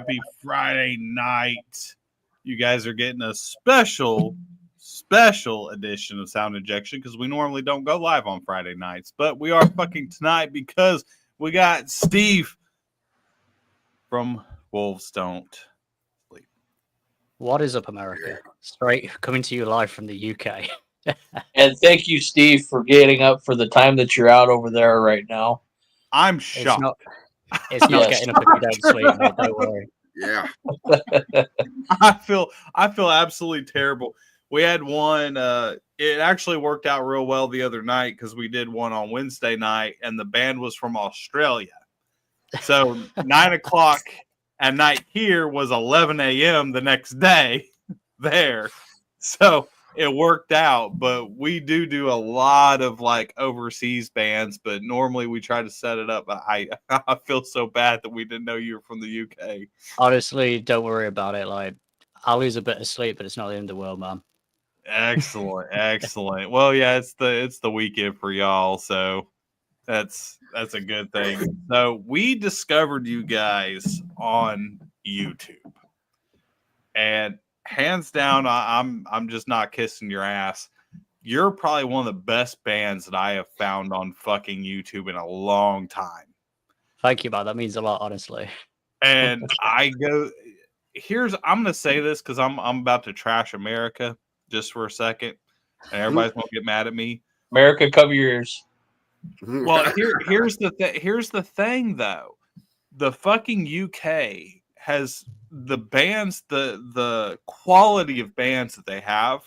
happy Friday night. You guys are getting a special edition of Sound Injection because we normally don't go live on Friday nights, but we are fucking tonight because we got Steve from Wolves Don't Sleep. What is up, America? Straight coming to you live from the UK. And thank you, Steve, for getting up for the time that you're out over there right now. I'm shocked. It's not getting up if you don't sleep, mate. Don't worry. Yeah. I feel absolutely terrible. We had one. It actually worked out real well the other night because we did one on Wednesday night, and the band was from Australia. So 9 o'clock at night here was 11 a.m. the next day there. So it worked out, but we do a lot of like overseas bands, but normally we try to set it up. I feel so bad that we didn't know you were from the UK. Honestly, don't worry about it. Like, I'll lose a bit of sleep, but it's not the end of the world, man. Excellent. Well, yeah, it's the weekend for y'all, so that's a good thing. So we discovered you guys on YouTube, and hands down, I'm just not kissing your ass. You're probably one of the best bands that I have found on fucking YouTube in a long time. Thank you, man. That means a lot, honestly. And I'm gonna say this because I'm about to trash America just for a second, and everybody's gonna get mad at me. America, cover your ears. Well, here's the thing though. The fucking UK has the bands, the quality of bands that they have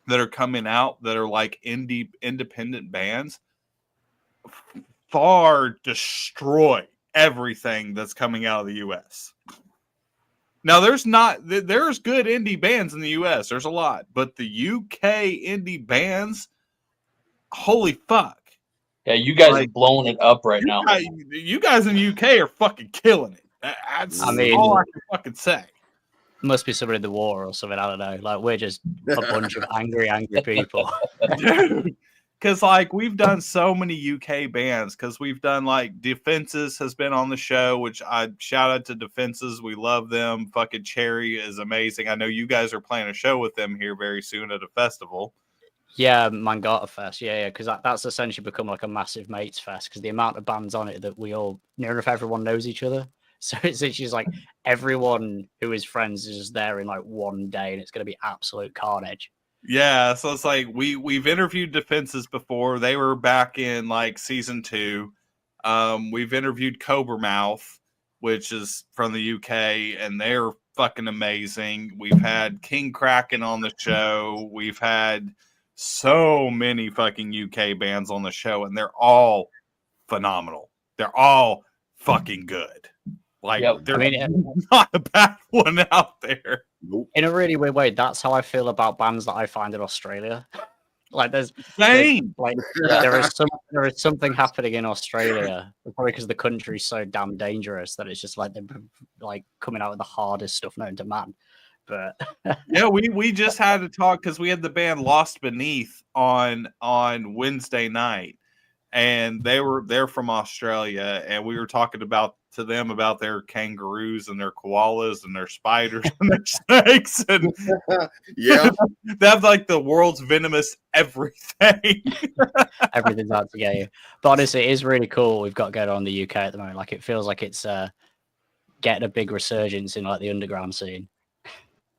that are coming out that are like independent bands far destroy everything that's coming out of the US. Now there's good indie bands in the US, there's a lot, but the UK indie bands, holy fuck. Yeah, you guys are blowing it up right now. You guys in the UK are fucking killing it. That's all I can fucking say. Must be somebody in the war or something. I don't know. Like, we're just a bunch of angry people. Dude, because like we've done so many UK bands. Because we've done like Defenses has been on the show, which I shout out to Defenses. We love them. Fucking Cherry is amazing. I know you guys are playing a show with them here very soon at a festival. Yeah, Mangata Fest. Yeah, because that's essentially become like a massive mates fest because the amount of bands on it that we all, near enough everyone knows each other. So it's just like everyone who is friends is just there in like one day, and it's going to be absolute carnage. Yeah, so it's like we've interviewed Defenses before. They were back in like season 2. We've interviewed Cobra Mouth, which is from the UK, and they're fucking amazing. We've had King Kraken on the show. We've had so many fucking UK bands on the show, and they're all phenomenal. They're all fucking good. Like, there's not a bad one out there. In a really weird way, that's how I feel about bands that I find in Australia. Like, there is something happening in Australia, probably because the country's so damn dangerous that it's just like they're like coming out with the hardest stuff known to man. But yeah, we just had to talk because we had the band Lost Beneath on Wednesday night, and they're from Australia, and we were talking to them about their kangaroos and their koalas and their spiders and their snakes, and yeah, they have like the world's venomous everything. Everything's out to get you. But honestly, it is really cool. We've got going on in the UK at the moment. Like, it feels like it's getting a big resurgence in like the underground scene.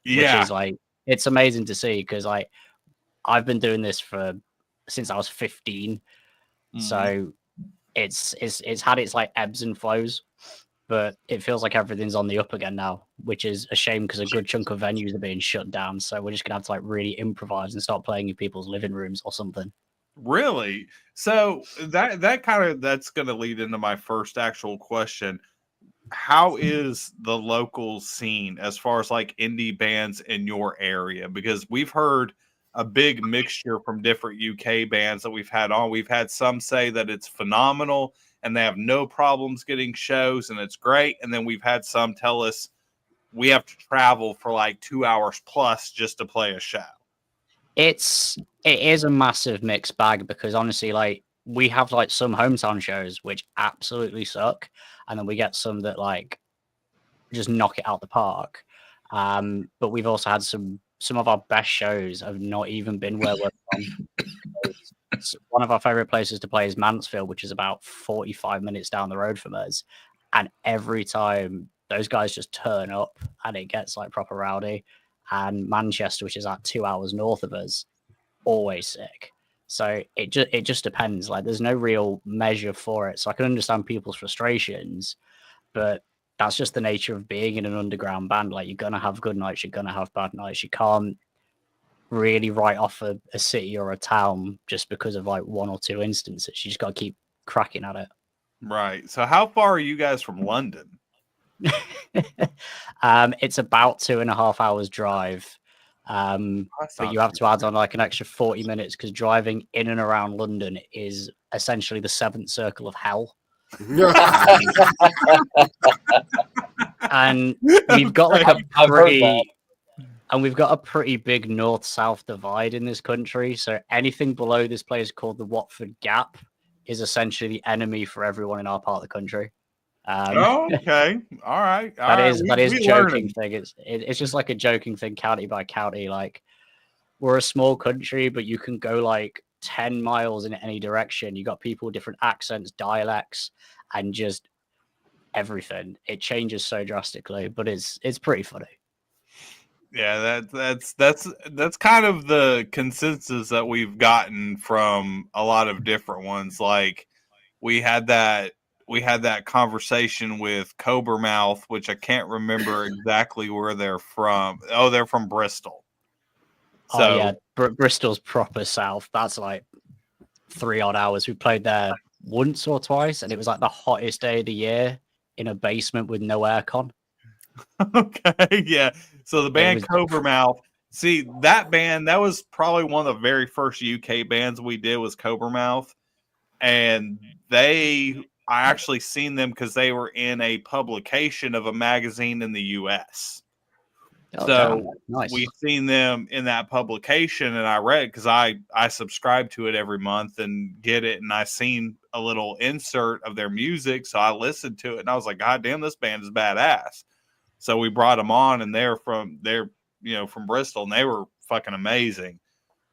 Yeah, which is like, it's amazing to see because like I've been doing this since I was 15, so it's had its like ebbs and flows, but it feels like everything's on the up again now, which is a shame because a good chunk of venues are being shut down. So we're just gonna have to like really improvise and start playing in people's living rooms or something. Really? So that's gonna lead into my first actual question. How is the local scene as far as like indie bands in your area? Because we've heard a big mixture from different UK bands that we've had on. We've had some say that it's phenomenal and they have no problems getting shows and it's great. And then we've had some tell us we have to travel for like 2 hours plus just to play a show. It is a massive mixed bag because honestly, like, we have like some hometown shows which absolutely suck, and then we get some that like just knock it out the park. But we've also had some of our best shows have not even been where we're from. One of our favorite places to play is Mansfield, which is about 45 minutes down the road from us. And every time those guys just turn up and it gets like proper rowdy. And Manchester, which is like 2 hours north of us, always sick. So it just depends. Like there's no real measure for it. So I can understand people's frustrations, but that's just the nature of being in an underground band. Like you're gonna have good nights, you're gonna have bad nights. You can't really write off a city or a town just because of like one or two instances. You just got to keep cracking at it. Right. So how far are you guys from London? It's about 2.5 hours drive. But you have to add on like an extra 40 minutes because driving in and around London is essentially the seventh circle of hell. And we've got like we've got a pretty big north-south divide in this country. So anything below this place called the Watford Gap is essentially the enemy for everyone in our part of the country. Okay, all right. That is joking thing. It's just like a joking thing, county by county. Like we're a small country, but you can go like 10 miles in any direction. You got people with different accents, dialects, and just everything. It changes so drastically, but it's pretty funny. Yeah, that's kind of the consensus that we've gotten from a lot of different ones. Like we had that conversation with Cobermouth, which I can't remember exactly where they're from. Oh, they're from Bristol. So, oh yeah, Bristol's proper south. That's like 3 odd hours. We played there once or twice, and it was like the hottest day of the year in a basement with no aircon. Okay, yeah. So the band Cobermouth. See, that band, that was probably one of the very first UK bands we did was Cobermouth. And I actually seen them because they were in a publication of a magazine in the US. Oh, so nice. We seen them in that publication, and I read because I subscribe to it every month and get it, and I seen a little insert of their music, so I listened to it, and I was like, God damn, this band is badass. So we brought them on, and they're from Bristol, and they were fucking amazing.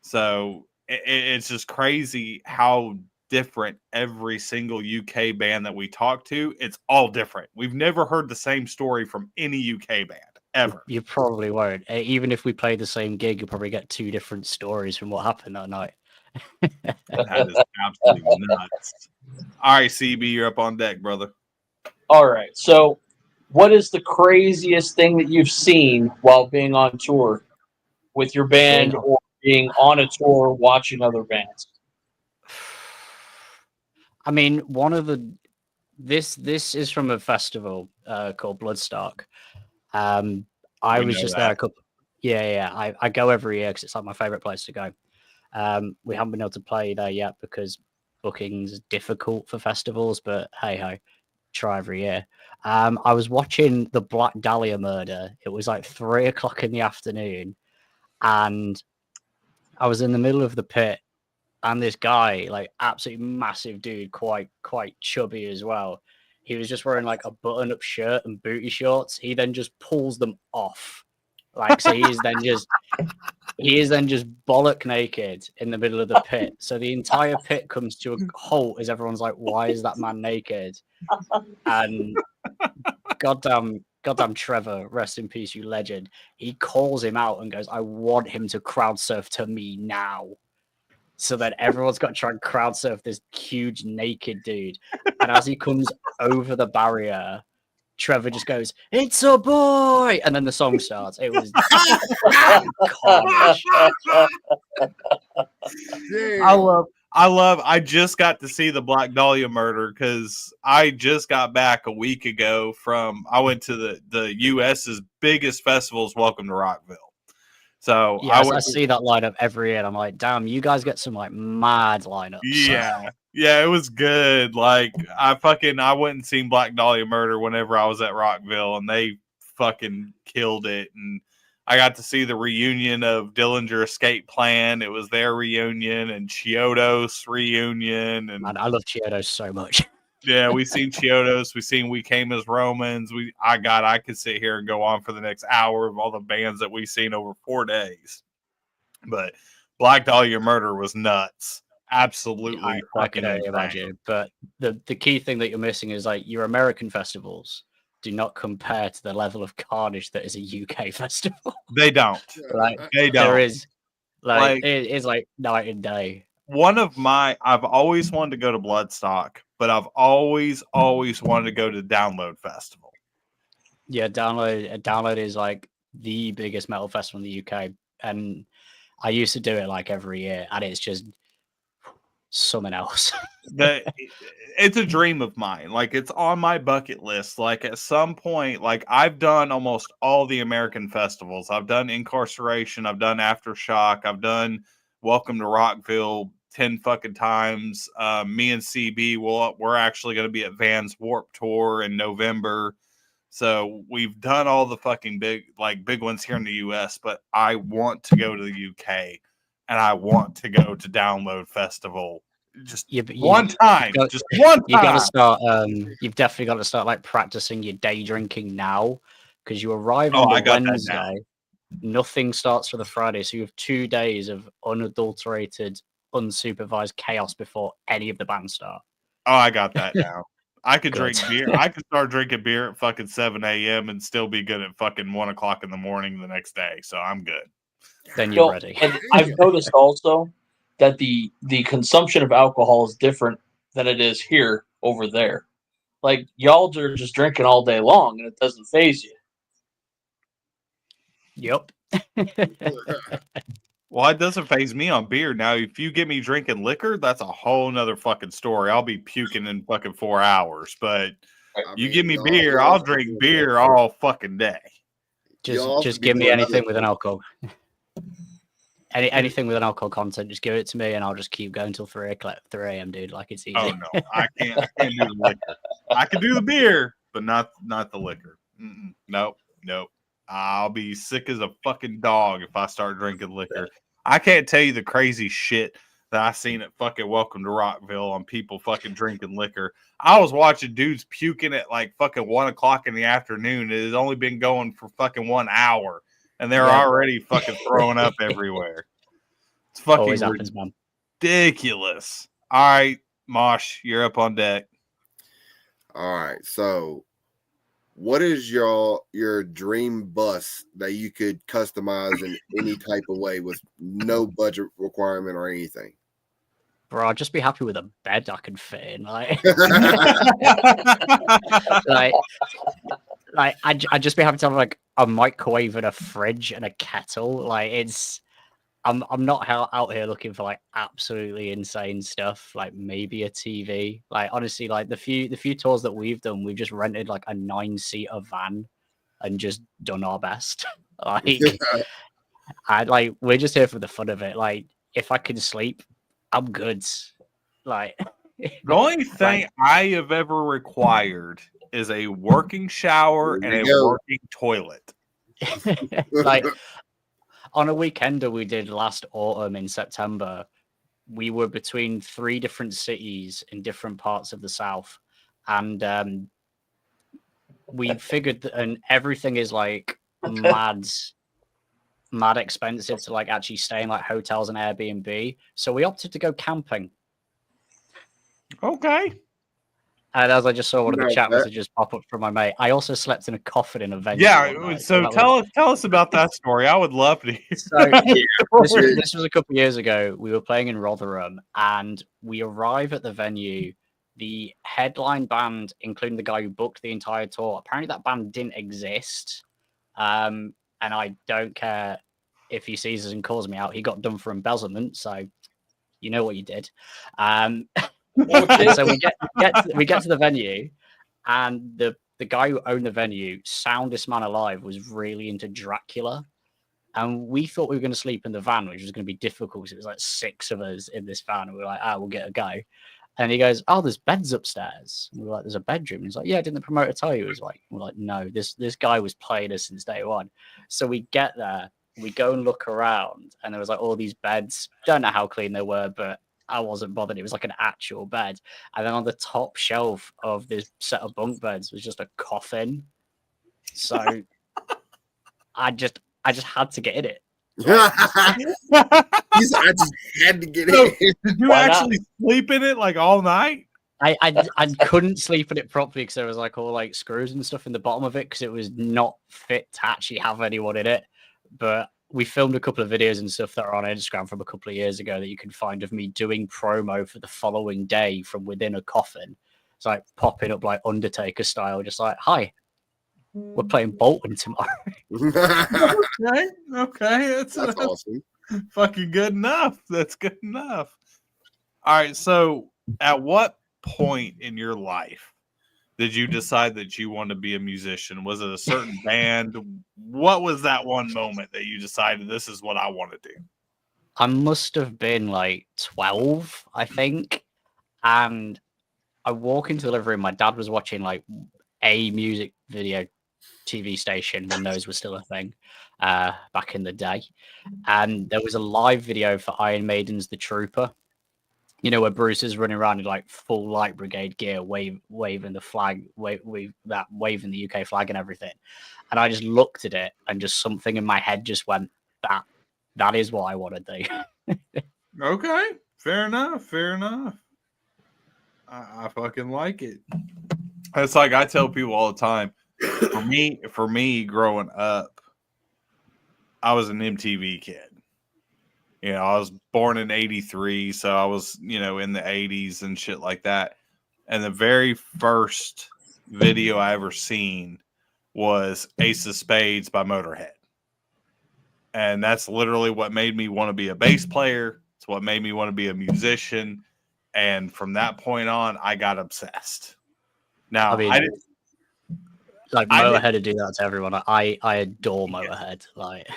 So it's just crazy how different every single UK band that we talk to. It's all different. We've never heard the same story from any UK band ever. You probably won't. Even if we play the same gig, you'll probably get two different stories from what happened that night. That is absolutely nuts. All right, CB, you're up on deck, brother. All right. So what is the craziest thing that you've seen while being on tour with your band or being on a tour watching other bands? I mean, one of this is from a festival called Bloodstock. I was just there a couple. Yeah. I go every year because it's like my favorite place to go. We haven't been able to play there yet because booking's difficult for festivals, but hey ho, try every year. I was watching the Black Dahlia murder. It was like 3 o'clock in the afternoon, and I was in the middle of the pit, and this guy, like absolutely massive dude, quite chubby as well. He was just wearing like a button-up shirt and booty shorts. He then just pulls them off, like so. He is then just bollock naked in the middle of the pit. So the entire pit comes to a halt as everyone's like, "Why is that man naked?" And goddamn Trevor, rest in peace, you legend. He calls him out and goes, "I want him to crowd surf to me now." So that everyone's got to try and crowd surf this huge naked dude. And as he comes over the barrier, Trevor just goes, "It's a boy!" And then the song starts. It was carnage. I just got to see the Black Dahlia murder because I just got back a week ago I went to the US's biggest festivals, Welcome to Rockville. So yes, I see that lineup every year. And I'm like, damn, you guys get some like mad lineups. Yeah, it was good. Like I went and seen Black Dahlia murder whenever I was at Rockville, and they fucking killed it. And I got to see the reunion of Dillinger Escape Plan. It was their reunion, and Chiodos reunion. And man, I love Chiodos so much. Yeah, we seen Chiodos. We seen We Came as Romans. I could sit here and go on for the next hour of all the bands that we've seen over 4 days. But Black Dahlia Murder was nuts. Absolutely I fucking can only insane. imagine. But the key thing that you're missing is like your American festivals do not compare to the level of carnage that is a UK festival. They don't. Like They don't. there is like it is like night and day. I've always wanted to go to Bloodstock, but I've always wanted to go to Download Festival. Yeah, Download is like the biggest metal festival in the UK, and I used to do it like every year, and it's just something else. It's a dream of mine. Like, it's on my bucket list. Like, at some point, like, I've done almost all the American festivals. I've done Incarceration. I've done Aftershock. I've done Welcome to Rockville 10 fucking times. Me and CB, we're actually going to be at Vans Warp Tour in November. So we've done all the fucking big ones here in the US, but I want to go to the UK and I want to go to Download Festival just one time. You got to start. You've definitely got to start like practicing your day drinking now, because you arrive on the Wednesday. Nothing starts for the Friday, so you have 2 days of unadulterated, unsupervised chaos before any of the bands start. Oh, I got that now. I could drink beer. I could start drinking beer at fucking 7 a.m. and still be good at fucking 1 o'clock in the morning the next day. So I'm good. Then you're ready. And I've noticed also that the consumption of alcohol is different than it is here over there. Like, y'all are just drinking all day long and it doesn't faze you. Yep. Well, it doesn't faze me on beer. Now, if you get me drinking liquor, that's a whole nother fucking story. I'll be puking in fucking 4 hours. But you give me beer, I'll drink beer all fucking day. Just give me anything with an alcohol. Anything with an alcohol content, just give it to me, and I'll just keep going till 3 a.m., dude. Like, it's easy. Oh no, I can't do the liquor. I can do the beer, but not the liquor. Nope. I'll be sick as a fucking dog if I start drinking liquor. I can't tell you the crazy shit that I seen at fucking Welcome to Rockville on people fucking drinking liquor. I was watching dudes puking at like fucking 1 o'clock in the afternoon. It has only been going for fucking 1 hour, and they're already fucking throwing up everywhere. It's fucking always happens, man. Ridiculous. All right, Mosh, you're up on deck. All right, so what is your dream bus that you could customize in any type of way with no budget requirement or anything? Bro, I'd just be happy with a bed I can fit in. Like, I'd just be happy to have like a microwave and a fridge and a kettle. Like, I'm not out here looking for like absolutely insane stuff. Like maybe a TV. Like, honestly, like the few tours that we've done, we've just rented like a 9-seater van and just done our best. We're just here for the fun of it. Like, if I can sleep, I'm good. Like, the only thing I have ever required is a working shower and a working toilet. Like, on a weekender we did last autumn in September, we were between 3 different cities in different parts of the South, and we figured that, and everything is like mad expensive to like actually stay in like hotels and Airbnb. So we opted to go camping. Okay. And as I just saw one of the chat messages pop up from my mate, I also slept in a coffin in a venue. Yeah, so tell us about that story. I would love to hear. So this was a couple of years ago. We were playing in Rotherham, and we arrive at the venue. The headline band, including the guy who booked the entire tour, apparently that band didn't exist. And I don't care if he sees us and calls me out. He got done for embezzlement, so you know what you did. So we get to the venue, and the guy who owned the venue, soundest man alive, was really into Dracula, and we thought we were going to sleep in the van, which was going to be difficult because it was like 6 of us in this van, and we were like, we'll get a go. And he goes, oh, there's beds upstairs. And we were like, there's a bedroom. And he's like, yeah, didn't the promoter tell you? We're like, no, this guy was playing us since day one. So we get there, we go and look around, and there was like all these beds. Don't know how clean they were, but I wasn't bothered. It was like an actual bed. And then on the top shelf of this set of bunk beds was just a coffin. So I just had to get in it. He said, I just had to get So, in. did you Why not? actually sleep in it like all night? I couldn't sleep in it properly because there was like all like screws and stuff in the bottom of it because it was not fit to actually have anyone in it. But we filmed a couple of videos and stuff that are on Instagram from a couple of years ago that you can find of me doing promo for the following day from within a coffin. It's like popping up like Undertaker style, just like, hi, we're playing Bolton tomorrow. Okay, that's awesome. fucking good enough. That's good enough. All right, so at what point in your life did you decide that you wanted to be a musician? Was it a certain band? What was that one moment that you decided this is what I want to do? I must have been like 12, I think. And I walk into the living room. My dad was watching like a music video TV station when those were still a thing back in the day. And there was a live video for Iron Maiden's The Trooper. You know, where Bruce is running around in like full light brigade gear, waving the flag, waving the UK flag and everything. And I just looked at it and just something in my head just went, that is what I want to do. Okay, fair enough. I fucking like it. It's like I tell people all the time. For me, growing up, I was an MTV kid. You know, I was born in '83, so I was, you know, in the '80s and shit like that. And the very first video I ever seen was Ace of Spades by Motorhead. And that's literally what made me want to be a bass player. It's what made me want to be a musician. And from that point on, I got obsessed. Now, I mean, I didn't. Like Motorhead to do that to everyone. I adore Motorhead. Like,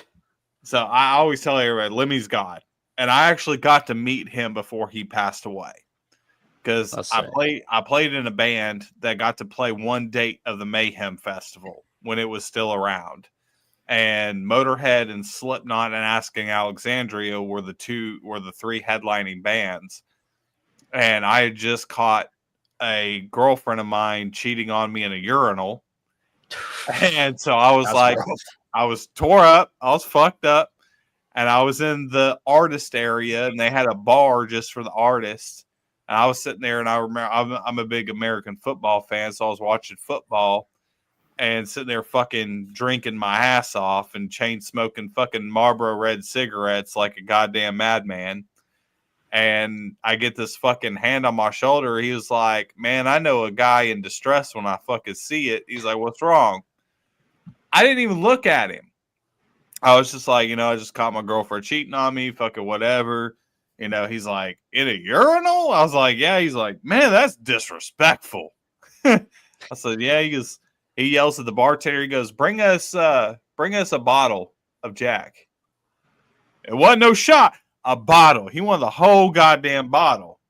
so I always tell everybody, Lemmy's God, and I actually got to meet him before he passed away because I played in a band that got to play one date of the Mayhem Festival when it was still around, and Motorhead and Slipknot and Asking Alexandria were the three headlining bands, and I had just caught a girlfriend of mine cheating on me in a urinal. And so I was I was tore up, I was fucked up, and I was in the artist area, and they had a bar just for the artists. And I was sitting there, and I remember I'm a big American football fan, so I was watching football and sitting there fucking drinking my ass off and chain smoking fucking Marlboro Red cigarettes like a goddamn madman. And I get this fucking hand on my shoulder. He was like, man, I know a guy in distress when I fucking see it. He's like, what's wrong? I didn't even look at him. I was just like, you know, I just caught my girlfriend cheating on me, fucking whatever. You know, he's like, in a urinal? I was like, yeah. He's like, man, that's disrespectful. I said, yeah. He yells at the bartender. He goes, bring us a bottle of Jack. It wasn't no shot. A bottle. He wanted the whole goddamn bottle.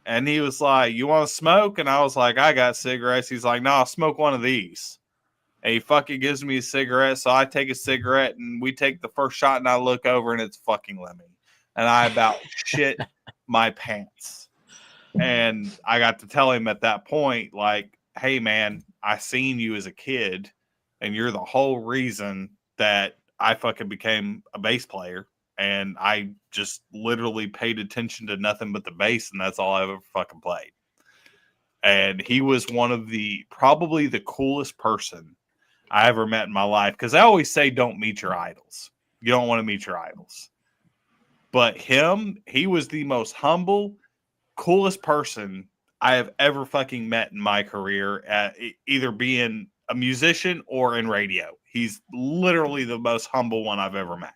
And he was like, you want to smoke? And I was like, I got cigarettes. He's like, no, I'll smoke one of these. And he fucking gives me a cigarette. So I take a cigarette and we take the first shot and I look over and it's fucking Lemmy. And I about shit my pants. And I got to tell him at that point, like, hey man, I seen you as a kid and you're the whole reason that I fucking became a bass player. And I just literally paid attention to nothing but the bass, and that's all I ever fucking played. And he was one of probably the coolest person I ever met in my life. Because I always say, don't meet your idols. You don't want to meet your idols. But he was the most humble, coolest person I have ever fucking met in my career, at either being a musician or in radio. He's literally the most humble one I've ever met.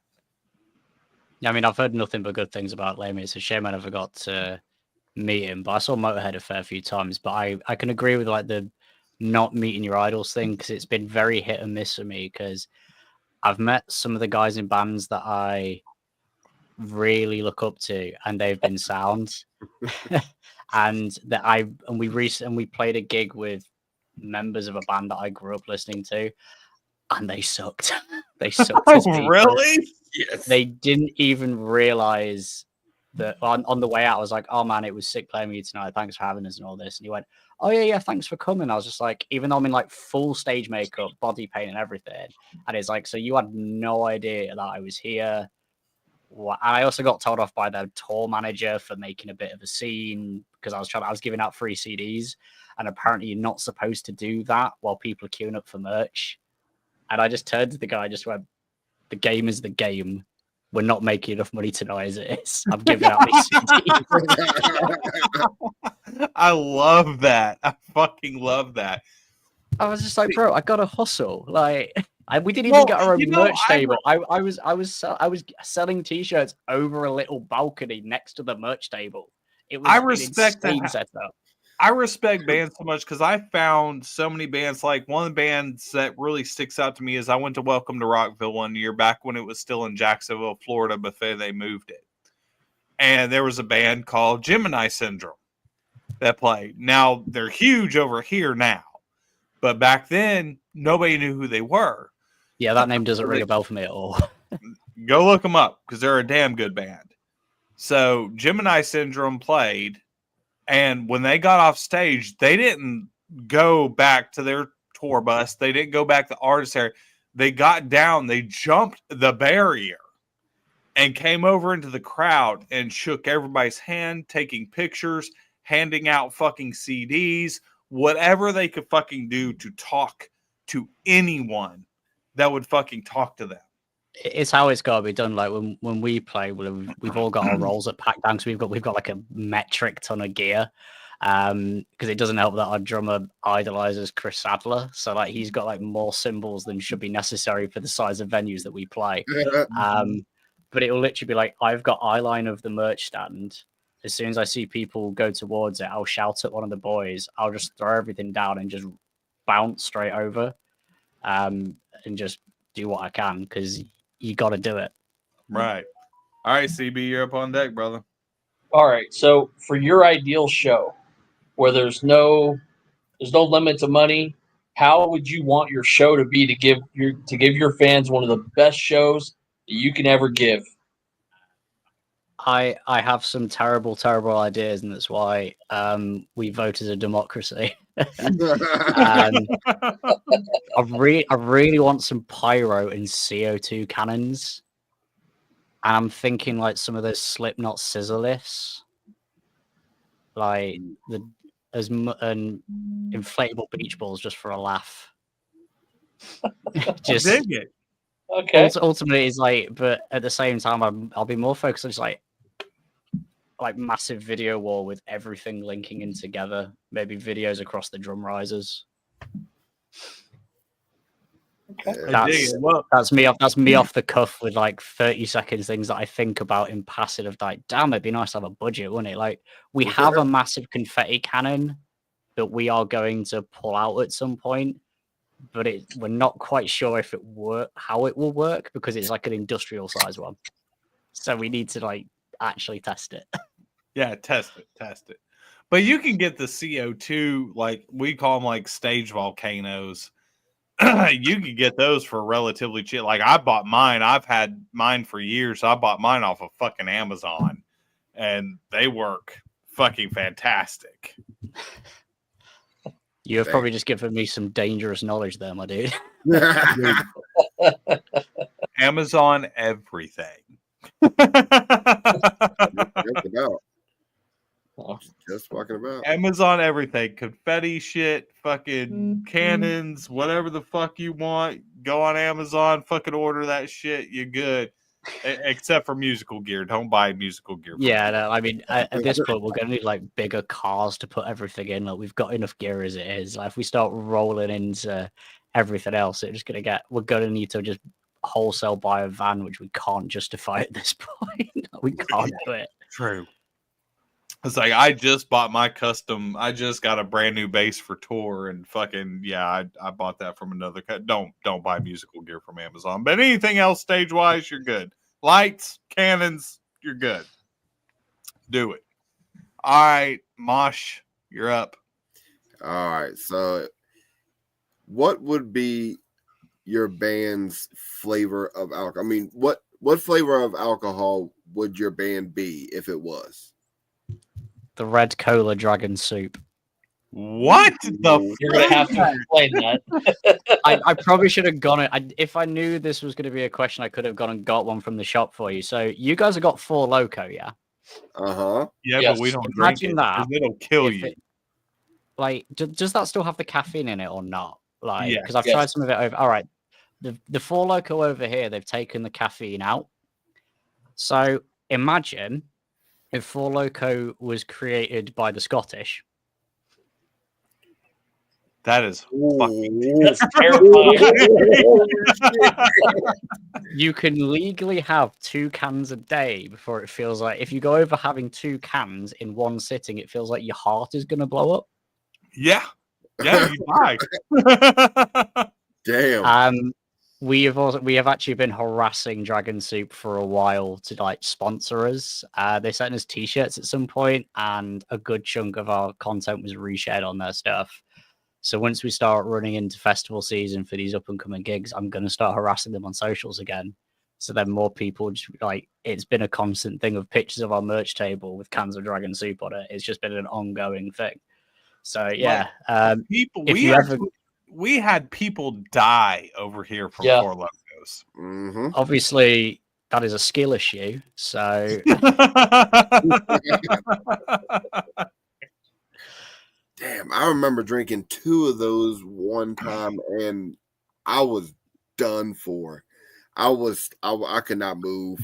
Yeah, I mean, I've heard nothing but good things about Lemmy. It's a shame I never got to meet him, but I saw Motorhead a fair few times. But I can agree with like the not meeting your idols thing, because it's been very hit and miss for me, because I've met some of the guys in bands that I really look up to, and they've been sound. And we played a gig with members of a band that I grew up listening to, and they sucked. They sucked. Oh, really? Yes. They didn't even realize on the way out, I was like, "Oh man, it was sick playing with you tonight. Thanks for having us and all this." And he went, "Oh yeah, thanks for coming." I was just like, even though I'm in like full stage makeup, body paint, and everything, and it's like, so you had no idea that I was here. And I also got told off by the tour manager for making a bit of a scene because I was giving out free CDs, and apparently you're not supposed to do that while people are queuing up for merch. And I just turned to the guy, and just went, "The game is the game. We're not making enough money tonight as it is. I'm giving out these CDs." I love that. I fucking love that. I was just like, bro, I gotta hustle. Like, we didn't even get our own merch table. I was selling t-shirts over a little balcony next to the merch table. It was I respect an insane that. setup. I respect bands so much because I found so many bands. Like one of the bands that really sticks out to me is I went to Welcome to Rockville one year back when it was still in Jacksonville, Florida, before they moved it. And there was a band called Gemini Syndrome that played. Now they're huge over here now, but back then nobody knew who they were. Yeah, that name doesn't ring a bell for me at all. Go look them up because they're a damn good band. So Gemini Syndrome played. And when they got off stage, they didn't go back to their tour bus. They didn't go back to the artist area. They got down, they jumped the barrier and came over into the crowd and shook everybody's hand, taking pictures, handing out fucking CDs, whatever they could fucking do to talk to anyone that would fucking talk to them. It's how it's got to be done. Like when we play, we've all got our roles at pack down. So we've got like a metric ton of gear. Because it doesn't help that our drummer idolizes Chris Sadler, so like he's got like more symbols than should be necessary for the size of venues that we play. But it will literally be like, I've got eyeline of the merch stand. As soon as I see people go towards it, I'll shout at one of the boys. I'll just throw everything down and just bounce straight over, and just do what I can because you got to do it. Right. All right, CB, you're up on deck, brother. All right. So for your ideal show, where there's no limit to money, how would you want your show to be to give your fans one of the best shows that you can ever give? I have some terrible ideas, and that's why we vote as a democracy. I really want some pyro and CO2 cannons, and I'm thinking like some of those Slipknot scissor lifts, like and inflatable beach balls just for a laugh. Just dig it. Okay. Ultimately, it's like, but at the same time, I'll be more focused on just like massive video wall with everything linking in together. Maybe videos across the drum risers. Okay. That's me off the cuff with like 30 seconds things that I think about in passing of like, damn, it'd be nice to have a budget, wouldn't it? Like we have a massive confetti cannon that we are going to pull out at some point, but we're not quite sure if how it will work because it's like an industrial size one. So we need to like actually test it. Yeah, test it. But you can get the CO2, like we call them like stage volcanoes. You can get those for relatively cheap. Like I bought mine. I've had mine for years. I bought mine off of fucking Amazon, and they work fucking fantastic. You have probably just given me some dangerous knowledge there, my dude. Amazon everything. Just talking about Amazon everything. Confetti shit, fucking cannons, whatever the fuck you want. Go on Amazon, fucking order that shit. You're good. Except for musical gear. Don't buy musical gear. Yeah, no, I mean, at this point, we're going to need like bigger cars to put everything in. Like we've got enough gear as it is. Like if we start rolling into everything else, we're going to need to just wholesale buy a van, which we can't justify at this point. We can't do it. True. It's like I just bought my custom. I just got a brand new bass for tour, and fucking yeah, I bought that from another. Don't buy musical gear from Amazon. But anything else stage wise, you're good. Lights, cannons, you're good. Do it. All right, Mosh, you're up. All right. So, what would be your band's flavor of alcohol? I mean, what What flavor of alcohol would your band be if it was? The red cola dragon soup. What the You're gonna have to explain that. I probably should have gone. If I knew this was going to be a question, I could have gone and got one from the shop for you. So you guys have got Four Loco, yeah? Yeah, Yes. but we don't drink Imagine it. that 'Cause it'll kill if you. it- like, does that still have the caffeine in it or not? Like, Yeah. because I've Yes. tried some of it over. All right, the Four Loco over here, they've taken the caffeine out. So imagine if Four Loco was created by the Scottish. That is fucking That's terrifying. You can legally have 2 cans a day before it feels like if you go over having 2 cans in one sitting, it feels like your heart is going to blow up. Yeah, you die. Damn. We have actually been harassing Dragon Soup for a while to like sponsor us. They sent us t-shirts at some point, and a good chunk of our content was reshared on their stuff. So once we start running into festival season for these up and coming gigs, I'm going to start harassing them on socials again. So then more people just like, it's been a constant thing of pictures of our merch table with cans of Dragon Soup on it. It's just been an ongoing thing. So yeah, People, if we had people die over here from Yeah. Four Locos. Mm-hmm. obviously that is a skill issue. So Damn, I remember drinking 2 of those one time, and I was done for. I could not move,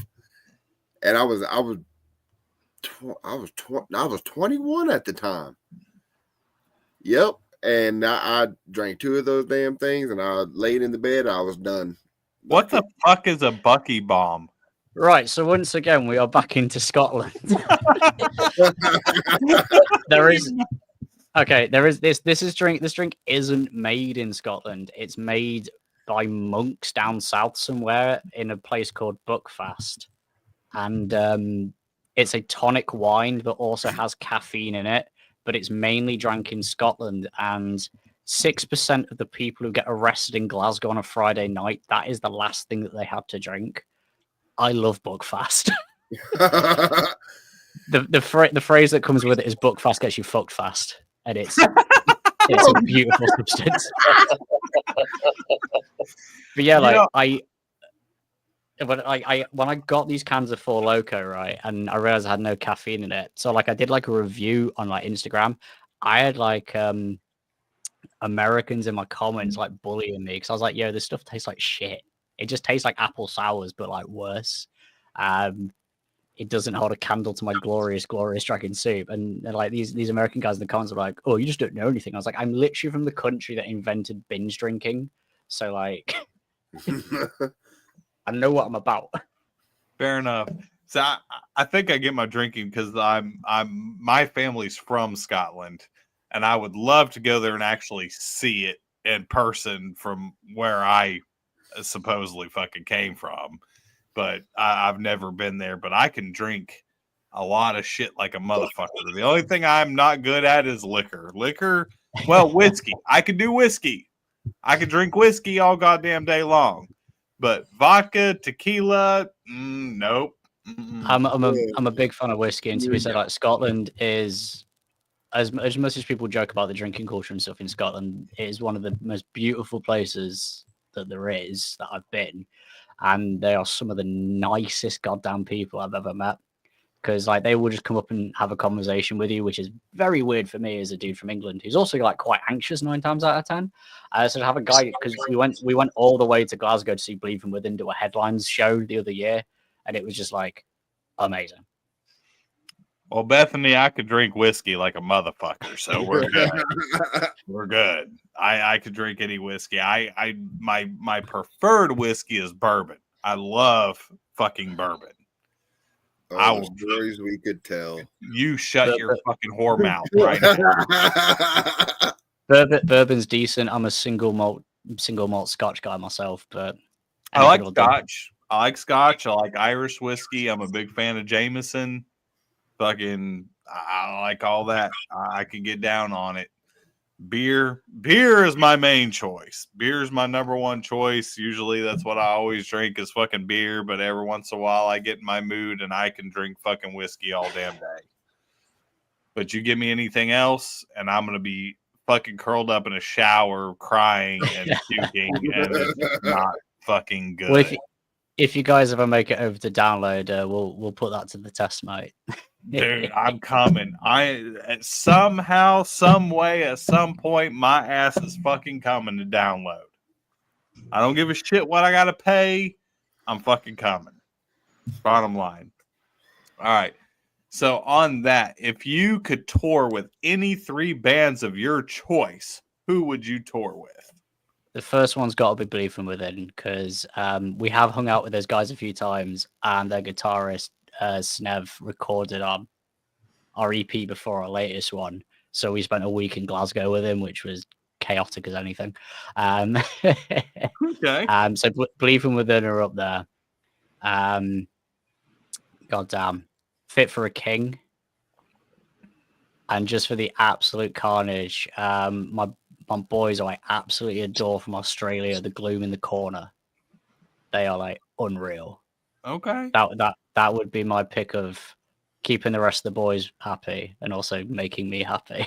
and I was 21 at the time. Yep, and I drank 2 of those damn things, and I laid in the bed. I was done. What the fuck is a Bucky bomb? right, so once again we are back into Scotland. There is this drink isn't made in Scotland. It's made by monks down south somewhere in a place called Buckfast. And it's a tonic wine but also has caffeine in it, but it's mainly drank in Scotland, and 6% of the people who get arrested in Glasgow on a Friday night, that is the last thing that they had to drink. I love Buckfast. The phrase that comes with it is Buckfast gets you fucked fast. And it's a beautiful substance. But yeah, like when I got these cans of Four Loco, right, and I realized I had no caffeine in it. So like I did like a review on like Instagram. I had like Americans in my comments like bullying me because I was like, yo, this stuff tastes like shit. It just tastes like apple sours, but like worse. It doesn't hold a candle to my glorious Dragon Soup. And like these American guys in the comments are like, oh, you just don't know anything. I was like, I'm literally from the country that invented binge drinking. So like I know what I'm about. Fair enough. So I think I get my drinking because my family's from Scotland, and I would love to go there and actually see it in person from where I supposedly fucking came from. But I've never been there. But I can drink a lot of shit like a motherfucker. The only thing I'm not good at is liquor. Well, whiskey. I could do whiskey. I could drink whiskey all goddamn day long. But vodka, tequila, nope. I'm a big fan of whiskey, and to be said, like Scotland is as much as people joke about the drinking culture and stuff in Scotland, it is one of the most beautiful places that there is that I've been. And they are some of the nicest goddamn people I've ever met, because like they will just come up and have a conversation with you, which is very weird for me as a dude from England who's also like quite anxious 9 times out of 10. So to have a guy, because we went all the way to Glasgow to see Believe in Within do a headlines show the other year, and it was just like amazing. Well, Bethany, I could drink whiskey like a motherfucker, so we're good. We're good. I could drink any whiskey. My preferred whiskey is bourbon. I love fucking bourbon. Oh, stories we could tell. You shut your fucking whore mouth right now. Bourbon's decent. I'm a single malt Scotch guy myself, but I like Scotch. I like Irish whiskey. I'm a big fan of Jameson. Fucking, I like all that. I can get down on it. Beer is my main choice. Beer is my number one choice. Usually that's what I always drink is fucking beer, but every once in a while I get in my mood and I can drink fucking whiskey all damn day. But you give me anything else and I'm going to be fucking curled up in a shower crying and puking and it's not fucking good. Well, if you guys ever make it over to download, we'll put that to the test, mate. Dude, I'm coming. Somehow, some way, at some point, my ass is fucking coming to download. I don't give a shit what I gotta pay. I'm fucking coming. Bottom line. All right. So on that, if you could tour with any 3 bands of your choice, who would you tour with? The first one's got to be Believe From Within because we have hung out with those guys a few times, and their guitarist Snev recorded our EP before our latest one. So we spent a week in Glasgow with him, which was chaotic as anything. Okay. So Believe From Within are up there. Goddamn, Fit for a King, and just for the absolute carnage, my boys I absolutely adore from Australia, the Gloom in the Corner. They are like unreal. Okay. That would be my pick of keeping the rest of the boys happy and also making me happy.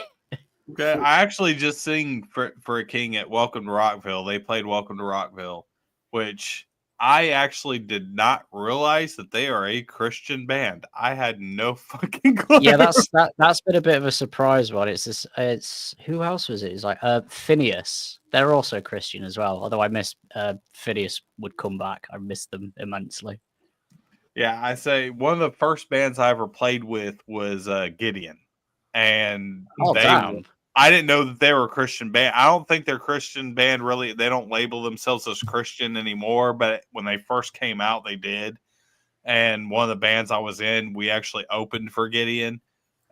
Okay. I actually just sing for a King at Welcome to Rockville. They played Welcome to Rockville, which I actually did not realize that they are a Christian band. I had no fucking clue. Yeah, that's been a bit of a surprise one. It's who else was it? It's like Phineas. They're also Christian as well. Although I miss Phineas would come back. I missed them immensely. Yeah, I say one of the first bands I ever played with was Gideon, and I didn't know that they were a Christian band. I don't think they're Christian band really. They don't label themselves as Christian anymore, but when they first came out, they did. And one of the bands I was in, we actually opened for Gideon,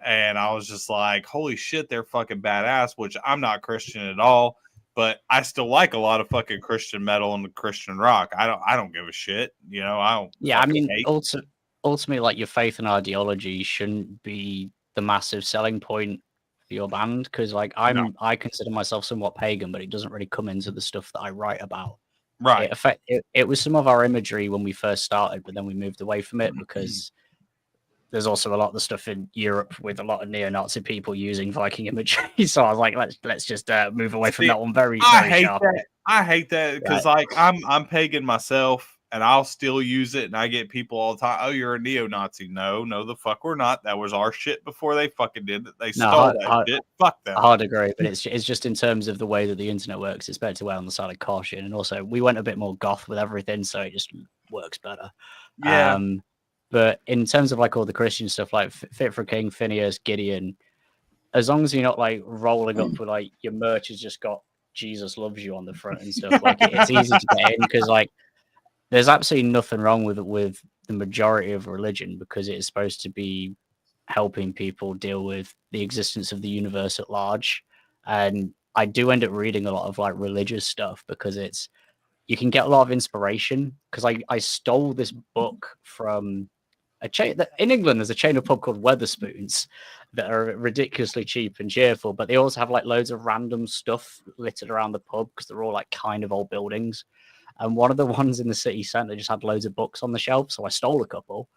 and I was just like, "Holy shit, they're fucking badass!" Which I'm not Christian at all, but I still like a lot of fucking Christian metal and Christian rock. I don't give a shit, you know. I don't. Yeah, I mean, ultimately, like your faith and ideology shouldn't be the massive selling point for your band because, like, I consider myself somewhat pagan, but it doesn't really come into the stuff that I write about. Right. It was some of our imagery when we first started, but then we moved away from it because there's also a lot of the stuff in Europe with a lot of neo-Nazi people using Viking imagery. So I was like, let's just move away from that one very sharply. I hate that because like I'm pagan myself and I'll still use it and I get people all the time, "Oh, you're a neo-Nazi." No, the fuck we're not. That was our shit before they fucking did it. They stole that shit. Fuck them. Hard agree, but it's just in terms of the way that the internet works, it's better to wear on the side of caution. And also we went a bit more goth with everything, so it just works better. Yeah. But in terms of like all the Christian stuff, like Fit for a King, Phineas, Gideon, as long as you're not like rolling up with like your merch has just got Jesus loves you on the front and stuff, like it's easy to get in because like there's absolutely nothing wrong with the majority of religion because it is supposed to be helping people deal with the existence of the universe at large. And I do end up reading a lot of like religious stuff because you can get a lot of inspiration because I stole this book from a chain in England. There's a chain of pub called Weatherspoons that are ridiculously cheap and cheerful, but they also have like loads of random stuff littered around the pub because they're all like kind of old buildings. And one of the ones in the city centre just had loads of books on the shelf, so I stole a couple.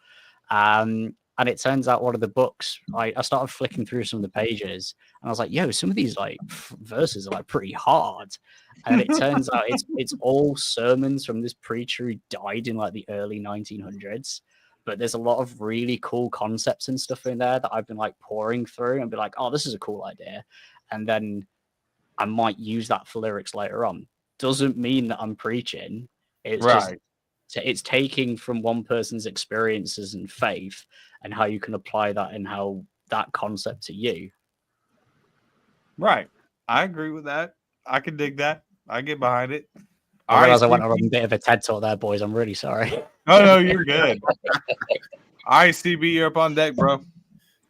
And it turns out one of the books, I started flicking through some of the pages, and I was like, "Yo, some of these like verses are like pretty hard." And it turns out it's all sermons from this preacher who died in like the early 1900s. But there's a lot of really cool concepts and stuff in there that I've been like pouring through and be like, "Oh, this is a cool idea," and then I might use that for lyrics later on. Doesn't mean that I'm preaching. It's right. It's taking from one person's experiences and faith and how you can apply that and how that concept to you. Right. I agree with that. I can dig that. I get behind it. I realize I went on a bit of a TED talk there, boys. I'm really sorry. No, you're good. All right, CB, you're up on deck, bro.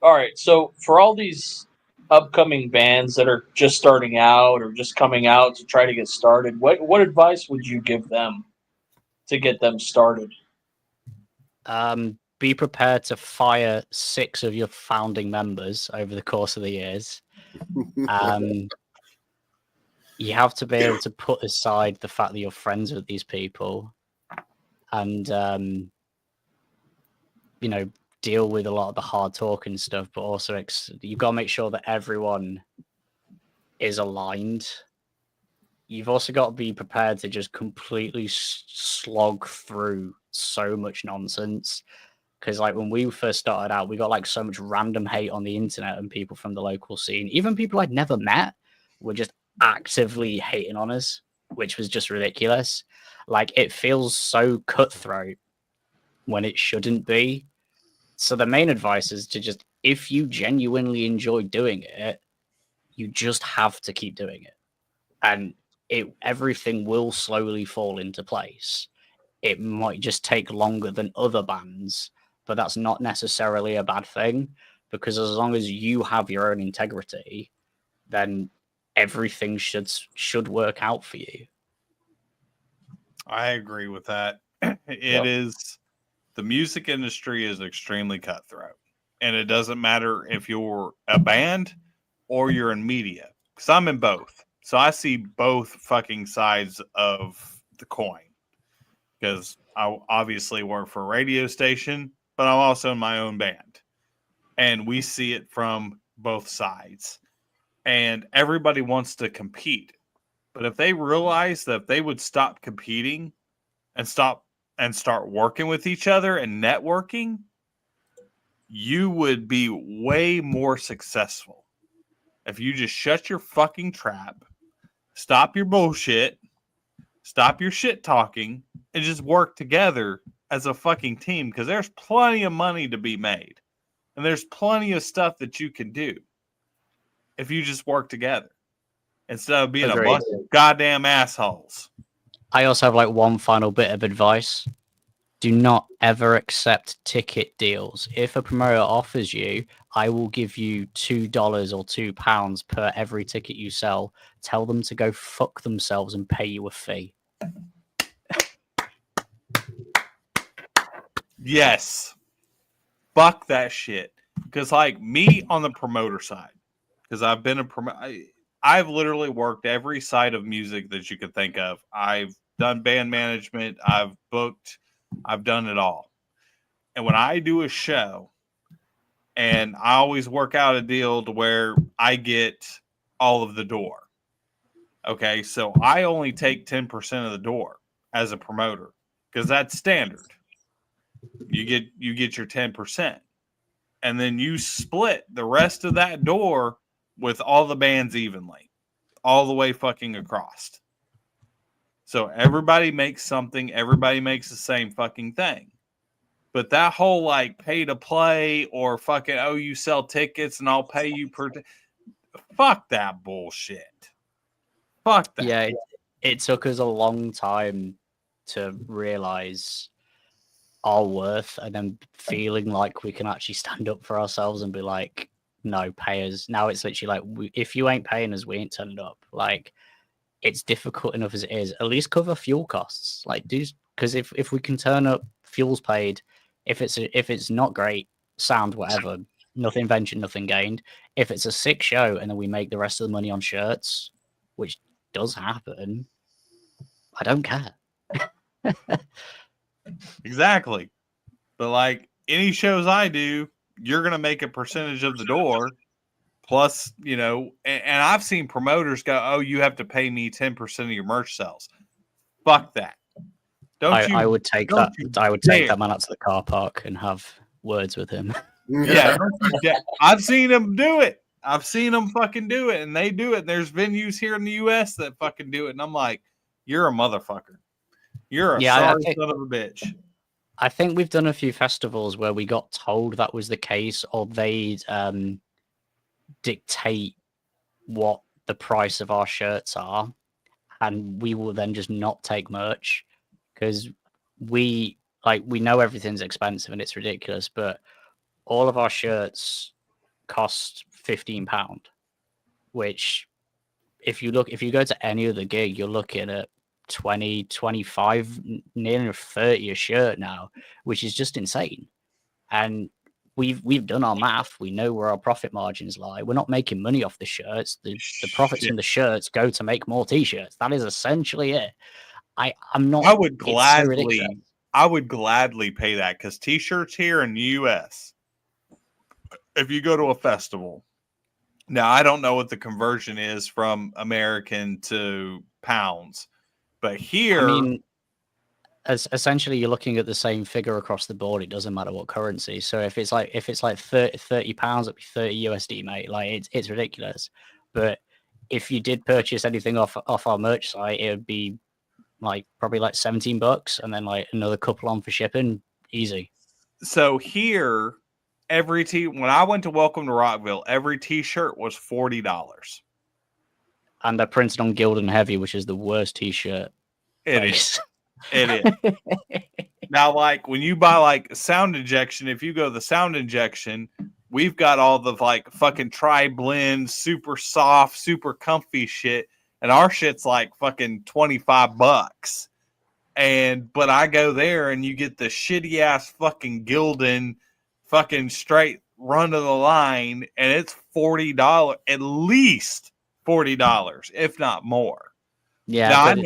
All right. So for all these upcoming bands that are just starting out or just coming out to try to get started, what advice would you give them to get them started? Be prepared to fire 6 of your founding members over the course of the years. you have to be able to put aside the fact that you're friends with these people and you know, deal with a lot of the hard talk and stuff, but also you've got to make sure that everyone is aligned. You've also got to be prepared to just completely slog through so much nonsense. Because like when we first started out, we got like so much random hate on the internet and people from the local scene, even people I'd never met, were just actively hating on us, which was just ridiculous. Like it feels so cutthroat when it shouldn't be. So the main advice is to just, if you genuinely enjoy doing it, you just have to keep doing it. And everything will slowly fall into place. It might just take longer than other bands, but that's not necessarily a bad thing, because as long as you have your own integrity, then everything should work out for you. I agree with that. It is, the music industry is extremely cutthroat, and it doesn't matter if you're a band or you're in media, because I'm in both. So I see both fucking sides of the coin, because I obviously work for a radio station, but I'm also in my own band, and we see it from both sides. And everybody wants to compete, but if they realize that if they would stop competing and start working with each other and networking, you would be way more successful. If you just shut your fucking trap, stop your bullshit, stop your shit talking, and just work together as a fucking team, because there's plenty of money to be made. And there's plenty of stuff that you can do if you just work together instead of being a bunch of goddamn assholes. I also have like one final bit of advice. Do not ever accept ticket deals. If a promoter offers you, I will give you $2 or £2 per every ticket you sell, tell them to go fuck themselves and pay you a fee. Yes. Fuck that shit. Because like me on the promoter side, because I've been a promoter, I've literally worked every side of music that you could think of. I've done band management, I've booked, I've done it all. And when I do a show, and I always work out a deal to where I get all of the door. Okay, so I only take 10% of the door as a promoter, because that's standard. You get your 10%. And then you split the rest of that door with all the bands evenly, all the way fucking across. So everybody makes something, everybody makes the same fucking thing. But that whole like pay to play or fucking, oh, you sell tickets and I'll pay you per, fuck that bullshit. Fuck that. Yeah, it took us a long time to realize our worth, and then feeling like we can actually stand up for ourselves and be like, no, pay us. Now it's literally like, if you ain't paying us, we ain't turning up. Like, it's difficult enough as it is. At least cover fuel costs. Like, because if we can turn up, fuel's paid. If it's not great, sound, whatever, nothing ventured, nothing gained. If it's a sick show and then we make the rest of the money on shirts, which does happen, I don't care. Exactly. But like any shows I do, you're going to make a percentage of the door. Plus, you know, and I've seen promoters go, oh, you have to pay me 10% of your merch sales. Fuck that. I would take that. I would take that man out to the car park and have words with him. Yeah. I've seen them do it. I've seen them fucking do it, and they do it. There's venues here in the US that fucking do it. And I'm like, you're a motherfucker. You're a sorry son of a bitch. I think we've done a few festivals where we got told that was the case, or they'd dictate what the price of our shirts are, and we will then just not take merch because we know everything's expensive and it's ridiculous, but all of our shirts cost £15, which if you go to any other gig, you're looking at 20, 25, nearly 30 a shirt now, which is just insane. And we've done our math. We know where our profit margins lie. We're not making money off the shirts. The profits from the shirts go to make more t-shirts. That is essentially it. I'm not. I would it's so gladly, ridiculous. I would gladly pay that because t-shirts here in the U.S. If you go to a festival, now I don't know what the conversion is from American to pounds, but here, I mean, essentially you're looking at the same figure across the board. It doesn't matter what currency. So if it's like 30 pounds, it'd be 30 USD, mate. Like it's ridiculous. But if you did purchase anything off our merch site, it would be like probably like $17 and then like another couple on for shipping. Easy. so here, when I went to Welcome to Rockville, every t-shirt was $40. And they're printed on Gildan Heavy, which is the worst t-shirt. It is. It is. Now, like when you buy like Sound Injection, if you go to the Sound Injection, we've got all the like fucking tri-blend, super soft, super comfy shit, and our shit's like fucking $25. But I go there and you get the shitty ass fucking Gildan, fucking straight run of the line, and it's $40, at least $40, if not more. Yeah, now, but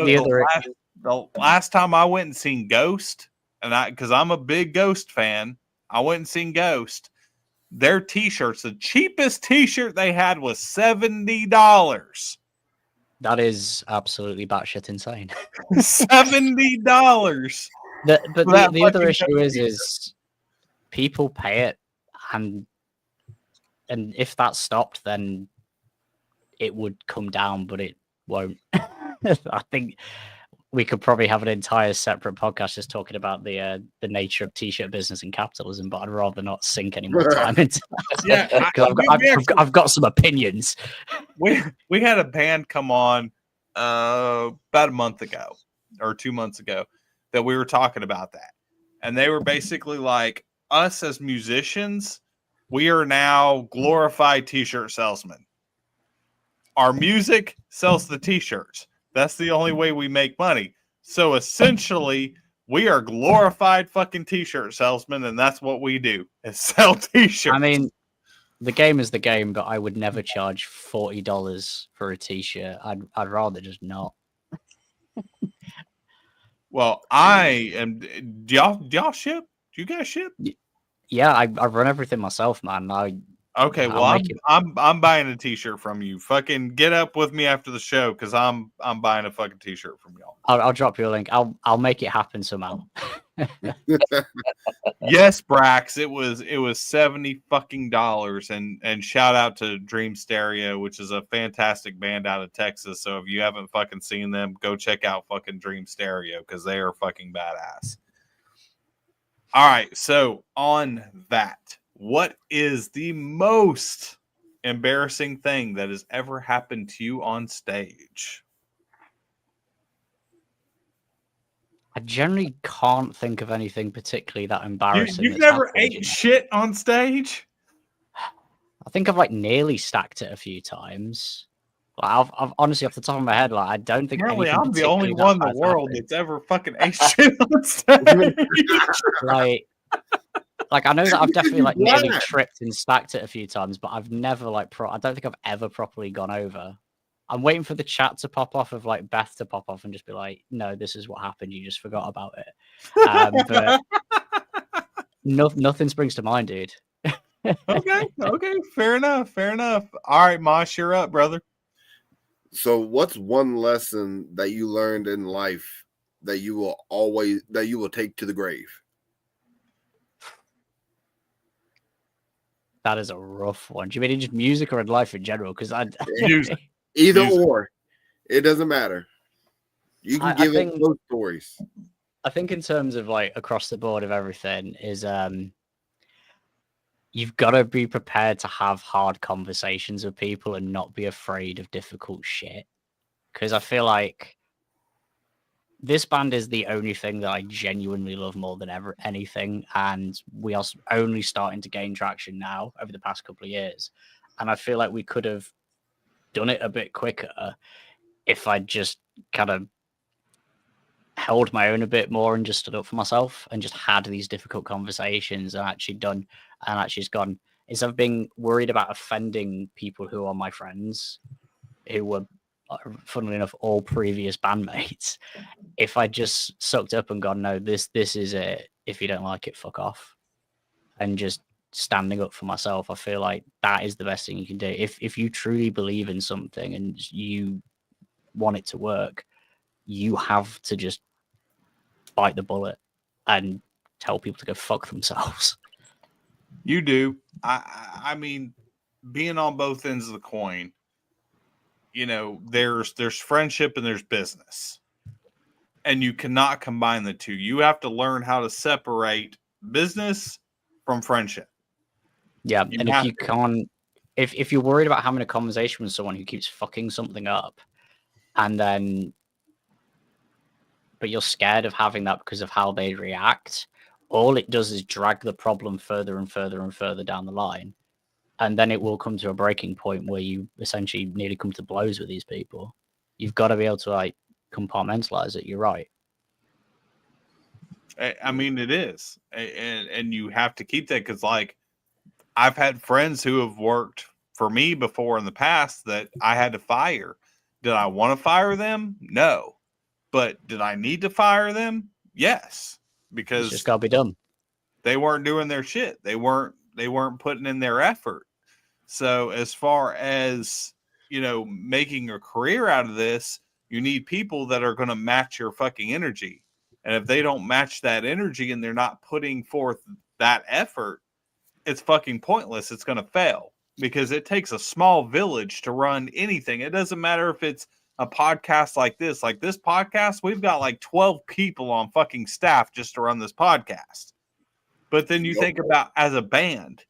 the last time I went and seen Ghost, because I'm a big Ghost fan, I went and seen Ghost. Their t-shirts, the cheapest t-shirt they had was $70. that is absolutely batshit insane. $70. But the other issue t-shirt. is people pay it, and if that stopped, then it would come down, but it won't. I think we could probably have an entire separate podcast just talking about the nature of t-shirt business and capitalism, but I'd rather not sink any more time into that. Yeah, because I've got some opinions. We had a band come on about a month ago or 2 months ago that we were talking about that, and they were basically like, us as musicians, we are now glorified t-shirt salesmen. Our music sells the t-shirts. That's the only way we make money. So essentially, we are glorified fucking t-shirt salesmen, and that's what we do, is sell t-shirts. I mean, the game is the game, but I would never charge $40 for a t-shirt. I'd rather just not. Well, I am. Do y'all ship? Do you guys ship? Yeah, I run everything myself, man. Okay, well, I'm buying a t-shirt from you. Fucking get up with me after the show, because I'm buying a fucking t-shirt from y'all. I'll drop you a link. I'll make it happen somehow. Yes, Brax. It was $70 fucking dollars, and shout out to Dream Stereo, which is a fantastic band out of Texas. So if you haven't fucking seen them, go check out fucking Dream Stereo, because they are fucking badass. All right, so on that, what is the most embarrassing thing that has ever happened to you on stage? I generally can't think of anything particularly that embarrassing. You've never ate shit on stage? I think I've like nearly stacked it a few times. Like, I've honestly, off the top of my head, like I don't think. Apparently, I'm the only one in the world that's ever fucking ate shit on stage. Like I know that I've definitely like nearly tripped and stacked it a few times, but I've never like I don't think I've ever properly gone over. I'm waiting for the chat to pop off of like Beth to pop off and just be like, no, this is what happened. You just forgot about it. But nothing springs to mind, dude. Okay. Fair enough. All right, Mosh, you're up, brother. So what's one lesson that you learned in life that you will take to the grave? That is a rough one. Do you mean just music or in life in general? Because Either or, it doesn't matter. You can give it both stories. I think in terms of like across the board of everything is you've got to be prepared to have hard conversations with people and not be afraid of difficult shit. Because I feel like this band is the only thing that I genuinely love more than ever anything, and we are only starting to gain traction now over the past couple of years. And I feel like we could have done it a bit quicker if I just kind of held my own a bit more and just stood up for myself and just had these difficult conversations and actually just gone, instead of being worried about offending people who are my friends, who were, funnily enough, all previous bandmates, if I just sucked up and gone, no, this is it. If you don't like it, fuck off. And just standing up for myself, I feel like that is the best thing you can do. If you truly believe in something and you want it to work, you have to just bite the bullet and tell people to go fuck themselves. You do. I mean, being on both ends of the coin, you know, there's friendship and there's business. And you cannot combine the two. You have to learn how to separate business from friendship. Yeah, and if you can't, if you're worried about having a conversation with someone who keeps fucking something up, and then, but you're scared of having that because of how they react, all it does is drag the problem further and further and further down the line. And then it will come to a breaking point where you essentially need to come to blows with these people. You've got to be able to like compartmentalize it. You're right. I mean, it is. And you have to keep that because, like, I've had friends who have worked for me before in the past that I had to fire. Did I want to fire them? No. But did I need to fire them? Yes. Because it's just got to be done. They weren't doing their shit. They weren't putting in their effort. So as far as, you know, making a career out of this, you need people that are going to match your fucking energy. And if they don't match that energy and they're not putting forth that effort, it's fucking pointless. It's going to fail because it takes a small village to run anything. It doesn't matter if it's a podcast like this. Like this podcast, we've got like 12 people on fucking staff just to run this podcast. But then you think about as a band,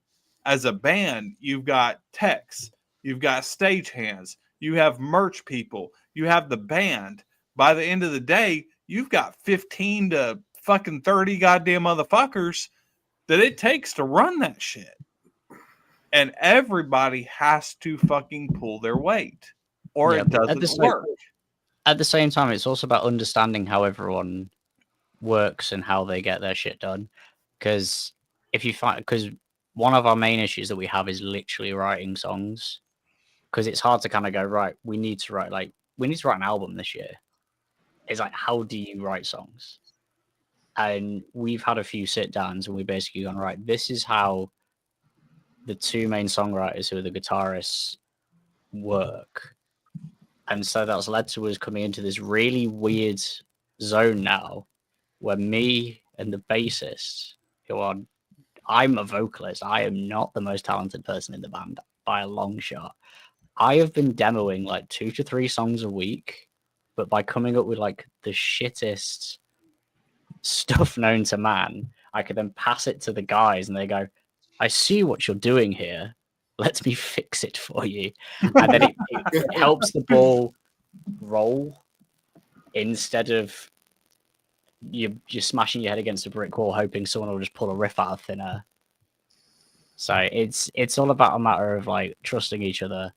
you've got techs, you've got stagehands, you have merch people, you have the band. By the end of the day, you've got 15 to fucking 30 goddamn motherfuckers that it takes to run that shit. And everybody has to fucking pull their weight or it doesn't work. At the same time, it's also about understanding how everyone works and how they get their shit done. Because one of our main issues that we have is literally writing songs. Because it's hard to kind of go, right, we need to write an album this year. It's like, how do you write songs? And we've had a few sit downs and we basically gone, right, this is how the two main songwriters who are the guitarists work. And so that's led to us coming into this really weird zone now where me and the bassist, I'm a vocalist. I am not the most talented person in the band by a long shot. I have been demoing like 2 to 3 songs a week, but by coming up with like the shittest stuff known to man, I could then pass it to the guys and they go, I see what you're doing here. Let me fix it for you. And then it helps the ball roll instead of you're smashing your head against a brick wall hoping someone will just pull a riff out of thin air. So it's all about a matter of like trusting each other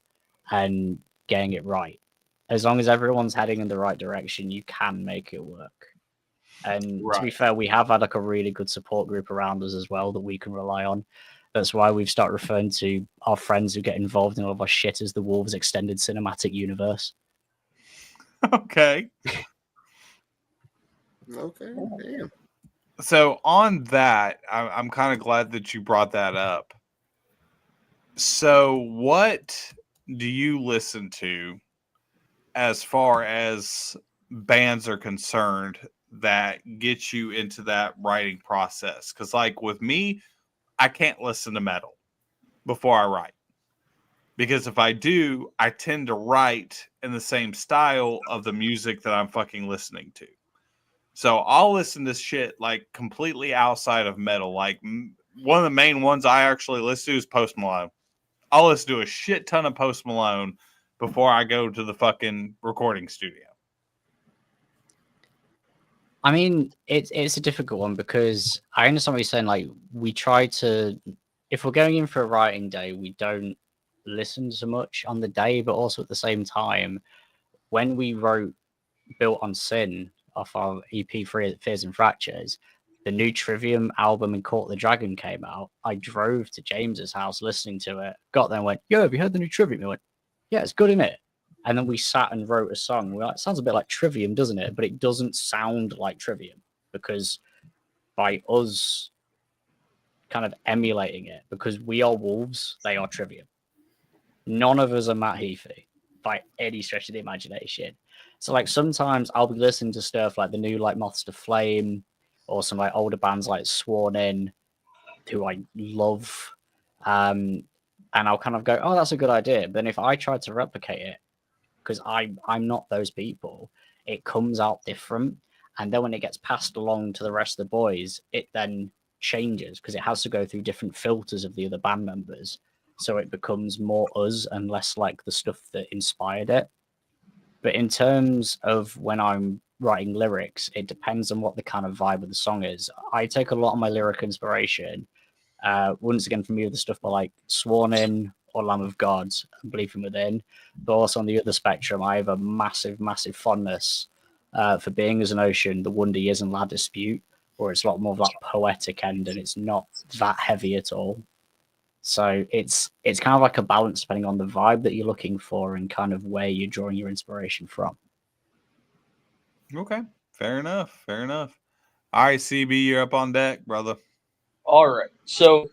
and getting it right. As long as everyone's heading in the right direction, you can make it work. And to be fair, we have had like a really good support group around us as well that we can rely on. That's why we've started referring to our friends who get involved in all of our shit as the Wolves Extended Cinematic Universe. Okay. Okay. Damn. So on that, I'm kind of glad that you brought that up. So what do you listen to as far as bands are concerned that get you into that writing process? Because like with me, I can't listen to metal before I write. Because if I do, I tend to write in the same style of the music that I'm fucking listening to. So I'll listen to shit like completely outside of metal. Like one of the main ones I actually listen to is Post Malone. I'll listen to a shit ton of Post Malone before I go to the fucking recording studio. I mean, it's a difficult one because I understand what you're saying. Like, we try to, if we're going in for a writing day, we don't listen so much on the day, but also at the same time, when we wrote Built on Sin, off our EP Fears and Fractures, the new Trivium album and Court of the Dragon came out. I drove to James's house listening to it, got there and went, yo, have you heard the new Trivium? He went, yeah, it's good, isn't it? And then we sat and wrote a song. We're like, it sounds a bit like Trivium, doesn't it? But it doesn't sound like Trivium, because by us kind of emulating it, because we are wolves, they are Trivium. None of us are Matt Heafy by any stretch of the imagination. So like sometimes I'll be listening to stuff like the new like Moths to Flame, or some like older bands like Sworn In, who I love. And I'll kind of go, oh, that's a good idea. But then if I try to replicate it, because I'm not those people, it comes out different. And then when it gets passed along to the rest of the boys, it then changes because it has to go through different filters of the other band members. So it becomes more us and less like the stuff that inspired it. But in terms of when I'm writing lyrics, it depends on what the kind of vibe of the song is. I take a lot of my lyric inspiration, once again, from either the stuff by like Sworn In or Lamb of God and Believing Within. But also on the other spectrum, I have a massive, massive fondness for Being as an Ocean, The Wonder Years and La Dispute, where it's a lot more of that poetic end and it's not that heavy at all. So it's kind of like a balance depending on the vibe that you're looking for and kind of where you're drawing your inspiration from. Okay, fair enough. Fair enough. All right, CB, you're up on deck, brother. All right. So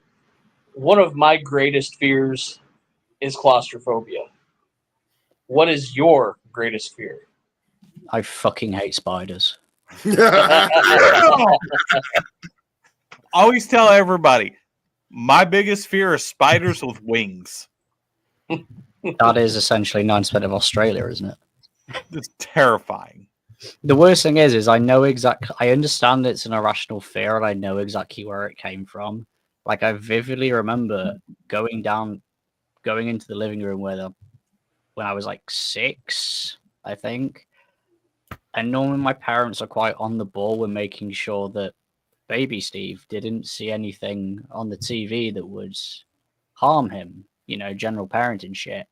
one of my greatest fears is claustrophobia. What is your greatest fear? I fucking hate spiders. Always tell everybody, my biggest fear is spiders with wings. That is essentially 9% of Australia, isn't it? It's terrifying. The worst thing is I know exactly. I understand it's an irrational fear, and I know exactly where it came from. Like I vividly remember going into the living room when I was like 6, I think. And normally my parents are quite on the ball with making sure that baby Steve didn't see anything on the TV that would harm him. You know, general parenting shit.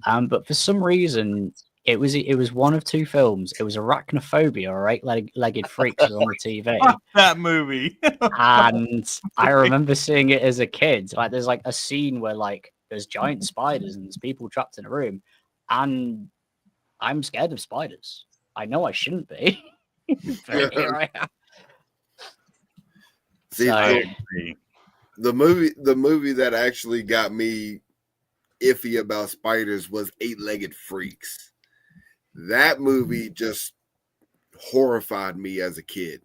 But for some reason, it was one of two films. It was Arachnophobia or Eight-Legged Freaks was on the TV. That movie. And I remember seeing it as a kid. Like there's like a scene where like there's giant spiders and there's people trapped in a room. And I'm scared of spiders. I know I shouldn't be. But here I am. See, So, the movie that actually got me iffy about spiders was Eight-Legged Freaks. That movie just horrified me as a kid.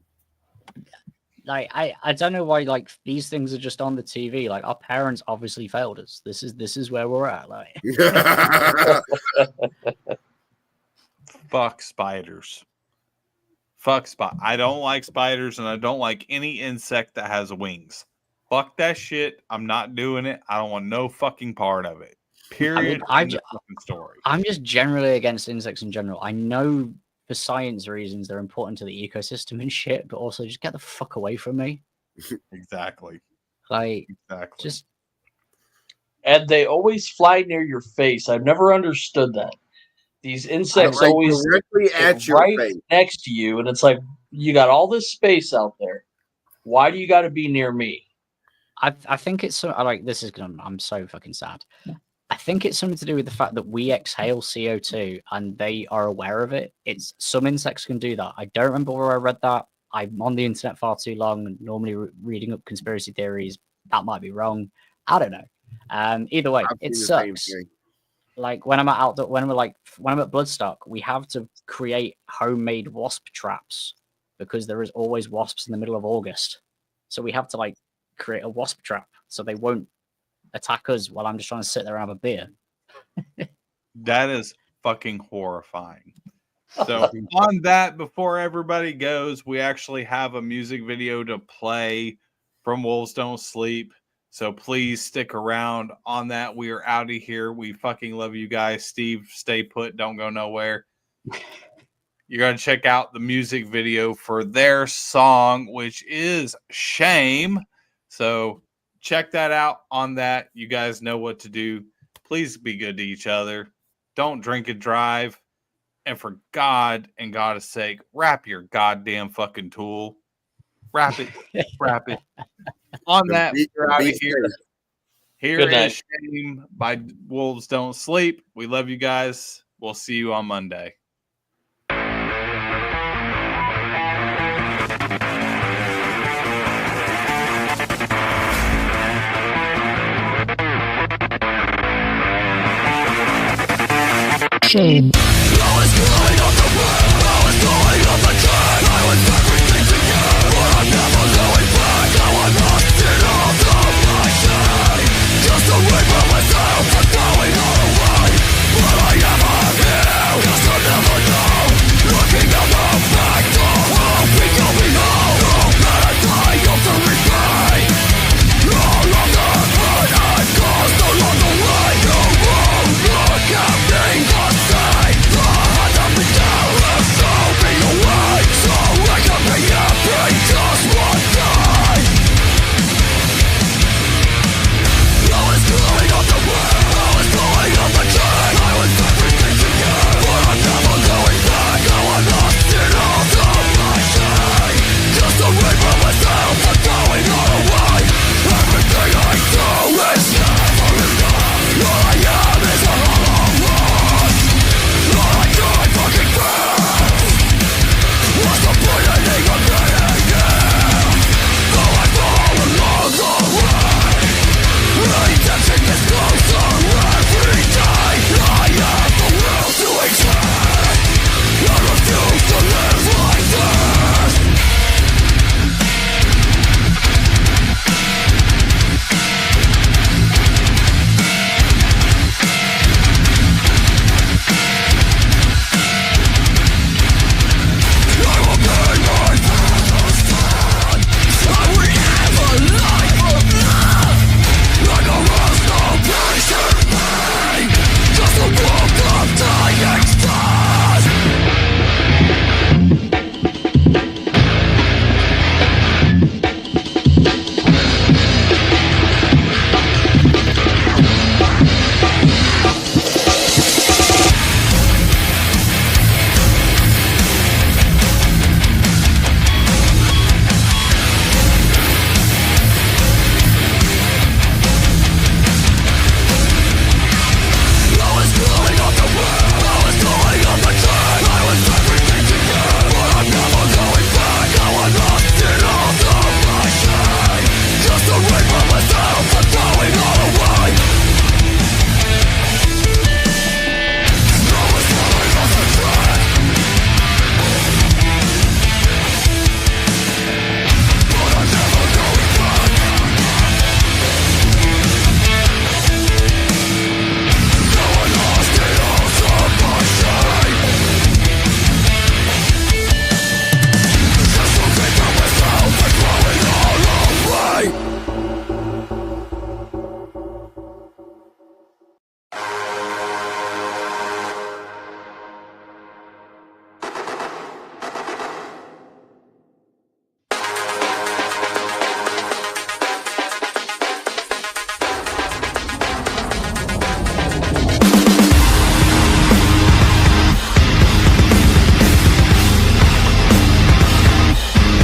like I don't know why like these things are just on the TV. Like our parents obviously failed us. This is where we're at. Like Fuck spiders. Fuck I don't like spiders and I don't like any insect that has wings. Fuck that shit. I'm not doing it. I don't want no fucking part of it. Period. End of fucking story. I'm just generally against insects in general. I know for science reasons they're important to the ecosystem and shit, but also just get the fuck away from me. Exactly. Like Exactly. just And they always fly near your face. I've never understood that. These insects Right always directly at sit your right face. next to you, and it's like you got all this space out there. Why do you got to be near me? I think it's so like this is gonna. I'm so fucking sad. I think it's something to do with the fact that we exhale CO2 and they are aware of it. It's some insects can do that. I don't remember where I read that. I'm on the internet far too long and normally reading up conspiracy theories. That might be wrong. I don't know. Either way, it sucks. Like when I'm at when I'm at Bloodstock, we have to create homemade wasp traps because there is always wasps in the middle of August. So we have to like create a wasp trap so they won't attack us while I'm just trying to sit there and have a beer. That is fucking horrifying. So on that, before everybody goes, we actually have a music video to play from Wolves Don't Sleep. So please stick around on that. We are out of here. We fucking love you guys. Steve, stay put. Don't go nowhere. You're going to check out the music video for their song, which is Shame. So check that out on that. You guys know what to do. Please be good to each other. Don't drink and drive. And for God and God's sake, wrap your goddamn fucking tool. Wrap it. Wrap it. On that, we're out of here. Here is Shame by Wolves Don't Sleep. We love you guys. We'll see you on Monday. Shame.